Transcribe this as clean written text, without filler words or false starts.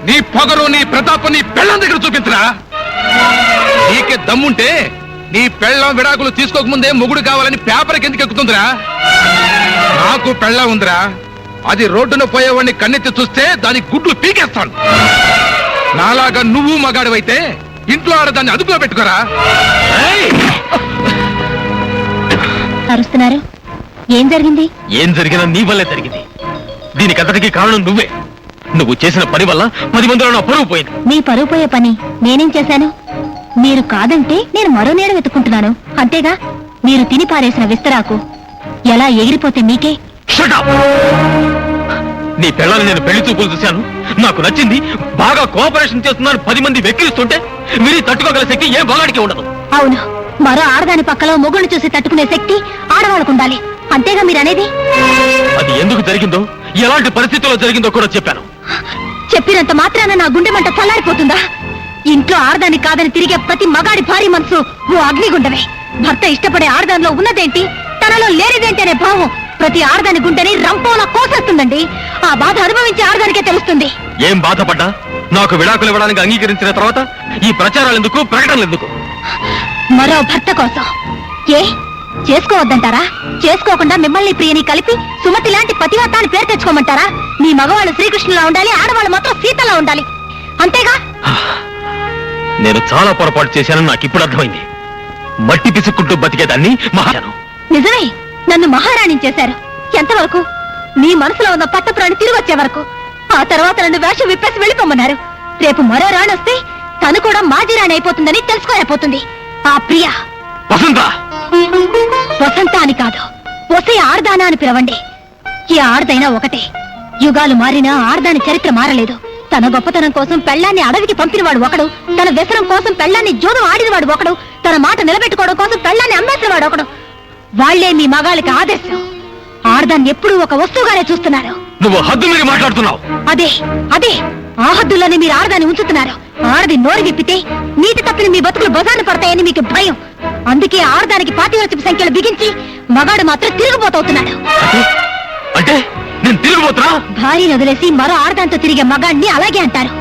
నీ పొగరు నీ ప్రతాపం నీ పెళ్ళం దగ్గర చూపించరా. నీకే దమ్ముంటే నీ పెళ్ళం విడాకులు తీసుకోకముందే మొగుడు కావాలని పేపర్కి ఎందుకు ఎక్కుతుందిరా? నాకు పెళ్ళం ఉందిరా, అది రోడ్డున పోయేవాడిని కన్నెత్తి చూస్తే దాని గుడ్లు పీకేస్తాను. నాలాగా నువ్వు మగాడివైతే ఇంట్లో ఆడదాన్ని అదుపులో పెట్టుకోరా. అరుస్తున్నారు, ఏం జరిగింది? ఏం జరిగినా నీ వల్లే జరిగింది. దీనికంతటికి కారణం నువ్వే. నువ్వు చేసిన పని వల్ల 10 మందిలో నా పరువు పోయింది. మీ పరువు పోయే పని నేనేం చేశాను? మీరు కాదంటే నేను మరో నీడ వెతుక్కుంటున్నాను అంతేగా. మీరు తిని పారేసిన విస్తరాకు ఎలా ఎగిరిపోతే మీకే. Shut up! నీ పిల్లల్ని నేను పెళ్లి చూపులు చూశాను, నాకు నచ్చింది, బాగా కోఆపరేషన్ చేస్తున్నాను 10 మంది వెక్కిరిస్తుంటే మీరు తట్టుకోగల శక్తి ఏ బాగాడికి ఉండదు. అవును, మరో ఆడదాని పక్కలో మొగుడిని చూసి తట్టుకునే శక్తి ఆడవాళ్ళకు ఉండాలి అంతేగా మీరనేది. అది ఎందుకు జరిగిందో, ఎలాంటి పరిస్థితుల్లో జరిగిందో కూడా చెప్పాను. చెప్పినంత మాత్రాన నా గుండె మంట చల్లారిపోతుందా? ఇంట్లో ఆడదాని కాదని తిరిగే ప్రతి మగాడి భారీ మనసు ఓ అగ్నిగుండమే. భర్త ఇష్టపడే ఆడదానిలో ఉన్నదేంటి, తనలో లేనిదేంటి అనే భావం ప్రతి ఆడదాని గుండెని రంపోలా కోసేస్తుందండి. ఆ బాధ అనుభవించే ఆడదానికే తెలుస్తుంది. ఏం బాధపడ్డా నాకు విడాకులు ఇవ్వడానికి అంగీకరించిన తర్వాత ఈ ప్రచారాలు ఎందుకు, ప్రకటనలు ఎందుకు? మరో భర్త కోసం ఏ చేసుకోవద్దంటారా? చేసుకోకుండా మిమ్మల్ని ప్రియని కలిపి సుమతి లాంటి పతివ్రతాన్ని పేరు తెచ్చుకోమంటారా? మీ మగవాళ్ళు శ్రీకృష్ణులా ఉండాలి, ఆడవాళ్ళు మాత్రం సీతలా ఉండాలి అంతేగా. నేను చాలా పొరపాటు చేశానని నాకు ఇప్పుడు అర్థమైంది. మట్టి పిసుక్కుంటూ బతికేదాన్ని మహాను. నిజమే, నన్ను మహారాణి చేశారు. ఎంతవరకు? మీ మనసులో ఉన్న పట్టపురాణి తిరిగి వచ్చే వరకు. ఆ తర్వాత నన్ను వేషం విప్పేసి వెళ్ళిపోమన్నారు. రేపు మరో రాణి వస్తే తను కూడా మాజీ రాణి అయిపోతుందని తెలుసుకోలేకపోతుంది ఆ ప్రియ. వసంత వసంత అని కాదు, వసే ఆర్దానా అని పిలవండి. ఈ ఆర్దైనా ఒకటే. యుగాలు మారినా ఆర్దాని చరిత్ర మారలేదు. తన గొప్పతనం కోసం పెళ్లాన్ని అడవికి పంపినవాడు ఒకడు, తన వ్యసనం కోసం పెళ్లాన్ని జోదం ఆడినవాడు ఒకడు, తన మాట నిలబెట్టుకోవడం కోసం పెళ్లాన్ని అమ్మేసినవాడు ఒకడు. వాళ్లే మీ మగాళ్ళకి ఆదర్శం. ఆర్దాన్ని ఎప్పుడూ ఒక వస్తువుగానే చూస్తున్నారు. నువ్వు హద్దు మీరు మాట్లాడుతున్నావు. అదే అదే ఆ హద్దుల్లోనే మీరు ఆడదాన్ని ఉంచుతున్నారు. ఆడది నోరు విప్పితే నీటి తప్పిన మీ బతుకులు బజార్ను పడతాయని మీకు భయం. అందుకే ఆడదానికి పాతివ్రత్యపు సంఖ్యలు బిగించి మగాడు మాత్రం తిరుగుబోతవుతున్నాడు. అంటే నేను తిరిగిపోతున్నా? భార్యను వదిలేసి మరో ఆడదాంతో తిరిగే మగాడిని అలాగే అంటారు.